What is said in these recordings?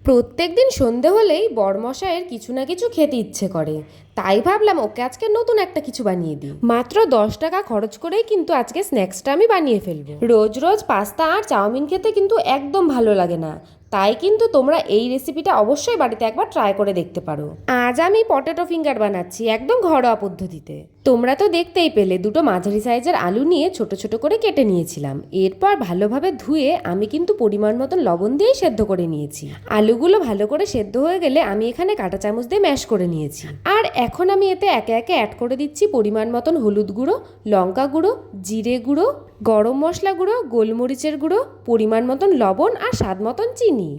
প্রত্যেকদিন সন্ধে হলেই বড়মশাইয়ের কিছু না কিছু খেতে ইচ্ছে করে, তাই ভাবলাম ওকে আজকে নতুন একটা কিছু বানিয়ে দিই। মাত্র 10 টাকা খরচ করেই কিন্তু আজকে স্ন্যাক্সটা আমি বানিয়ে ফেলবো। রোজ রোজ পাস্তা আর চাউমিন খেতে কিন্তু একদম ভালো লাগে না, তাই কিন্তু তোমরা এই রেসিপিটা অবশ্যই বাড়িতে একবার ট্রাই করে দেখতে পারো। আজ আমি পটেটো ফিঙ্গার বানাচ্ছি একদম ঘরোয়া পদ্ধতিতে। তোমরা তো দেখতেই পেলে, দুটো মাঝারি সাইজের আলু নিয়ে ছোট ছোট করে কেটে নিয়েছিলাম। এরপর ভালোভাবে ধুয়ে আমি কিন্তু পরিমাণ মতন লবণ দিয়েই সেদ্ধ করে নিয়েছি। আলুগুলো ভালো করে সেদ্ধ হয়ে গেলে আমি এখানে কাঁটা চামচ দিয়ে ম্যাশ করে নিয়েছি। আর এখন আমি এতে একে একে অ্যাড করে দিচ্ছি পরিমাণ মতন হলুদ গুঁড়ো, লঙ্কা গুঁড়ো, জিরে গুঁড়ো, গরম মশলা গুঁড়ো, গোলমরিচের গুঁড়ো, পরিমাণ মতন লবণ আর স্বাদ মতন চিনি।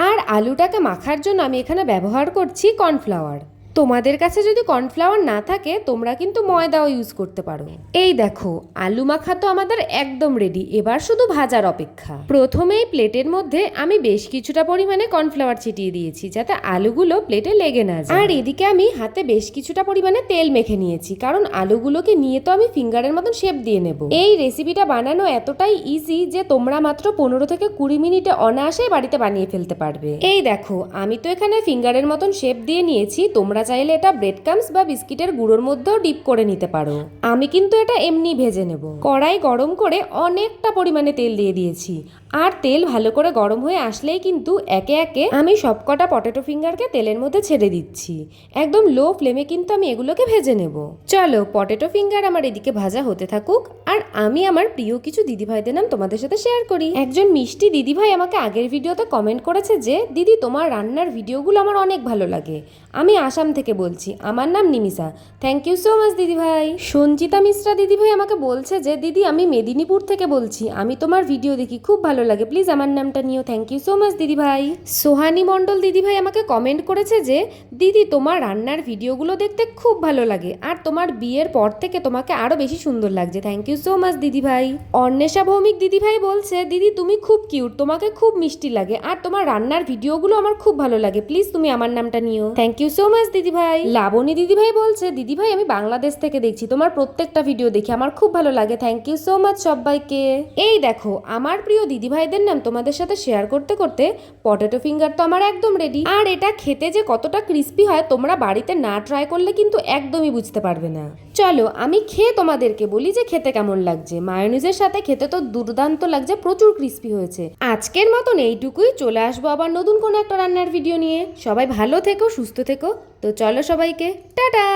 আর আলুটাকে মাখার জন্য আমি এখানে ব্যবহার করছি কর্নফ্লাওয়ার। তোমাদের কাছে যদি কর্নফ্লাওয়ার না থাকে তোমরা কিন্তু ময়দাও ইউজ করতে পারো। এই দেখো, আলু মাখা তো আমাদের একদম রেডি, এবার শুধু ভাজার অপেক্ষা। প্রথমেই প্লেটের মধ্যে আমি বেশ কিছুটা পরিমাণে কর্নফ্লাওয়ার ছিটিয়ে দিয়েছি যাতে আলুগুলো প্লেটে লেগে না যায়। আর এদিকে আমি হাতে বেশ কিছুটা পরিমাণে তেল মেখে নিয়েছি, কারণ আলুগুলোকে নিয়ে তো আমি ফিঙ্গারের মতন শেপ দিয়ে নেব। এই রেসিপিটা বানানো এতটাই ইজি যে তোমরা মাত্র 15 থেকে 20 মিনিটে অনায়াসেই বাড়িতে বানিয়ে ফেলতে পারবে। এই দেখো, আমি তো এখানে ফিঙ্গারের মতন শেপ দিয়ে নিয়েছি, তোমরা চাইলে এটা ব্রেড ক্রাম্বস বা বিস্কিটের গুঁড়োর মধ্যেও ডিপ করে নিতে পারো। আমি কিন্তু এটা এমনি ভেজে নেব। কড়াই গরম করে অনেকটা পরিমাণে তেল দিয়ে দিয়েছি, আর তেল ভালো করে গরম হয়ে আসলেই কিন্তু একে একে আমি সবকটা পটেটো ফিঙ্গারকে তেলের মধ্যে ছেড়ে দিচ্ছি। একদম লো ফ্লেমে কিন্তু আমি এগুলোকে ভেজে নেব। চলো, পটেটো ফিঙ্গার আমার এদিকে ভাজা হতে থাকুক, আর আমি আমার প্রিয় কিছু দিদিভাইদের নাম তোমাদের সাথে শেয়ার করি। একজন মিষ্টি দিদিভাই আমাকে আগের ভিডিওতে কমেন্ট করেছে যে দিদি, তোমার রান্নার ভিডিওগুলো আমার অনেক ভালো লাগে। আমি আসাম থেকে বলছি, আমার নাম Nimisha. Thank you so much দিদিভাই। সঞ্চিতা মিশ্রা দিদিভাই আমাকে বলছে যে দিদি, আমি মেদিনীপুর থেকে বলছি, আমি তোমার ভিডিও দেখি, খুব ভালো লাগে, প্লিজ আমার নামটা নিও। থ্যাংক ইউ সো মাচ দিদিভাই। সোহানি মণ্ডল দিদিভাই আমাকে কমেন্ট করেছে যে দিদি, তোমার রান্নার ভিডিওগুলো দেখতে খুব ভালো লাগে, আর তোমার বিয়ের পর থেকে তোমাকে আরও বেশি সুন্দর লাগছে। থ্যাংক ইউ সো মাচ দিদিভাই। অন্বেষা ভৌমিক দিদিভাই বলছে দিদি, তুমি খুব কিউট, তোমাকে খুব মিষ্টি লাগে, আর তোমার রান্নার ভিডিওগুলো আমার খুব ভালো লাগে, প্লিজ তুমি আমার নামটা নিও। থ্যাংক ইউ সো মাচ দিদিভাই। লাবণী দিদিভাই বলছে দিদিভাই, আমি বাংলাদেশ থেকে দেখছি, তোমার প্রত্যেকটা ভিডিও দেখি, আমার খুব ভালো লাগে। থ্যাংক ইউ সো মাচ সবাইকে। এই দেখো, আমার প্রিয় দিদিভাইদের নাম তোমাদের সাথে শেয়ার করতে করতে পটেটো ফিঙ্গার তো আমার একদম রেডি। আর এটা খেতে যে কতটা ক্রিস্পি হয় তোমরা বাড়িতে না ট্রাই করলে কিন্তু একদমই বুঝতে পারবে না। চলো, আমি খেয়ে তোমাদেরকে বলি যে খেতে কেমন লাগছে। মায়োনিজের সাথে খেতে তো দুর্দান্ত লাগছে, প্রচুর ক্রিস্পি হয়েছে। আজকের মতন এইটুকুই, চলে আসবো আবার নতুন কোনো একটা রান্নার ভিডিও নিয়ে। সবাই ভালো থেকো, সুস্থ থেকো। তো চলো সবাইকে টাটা।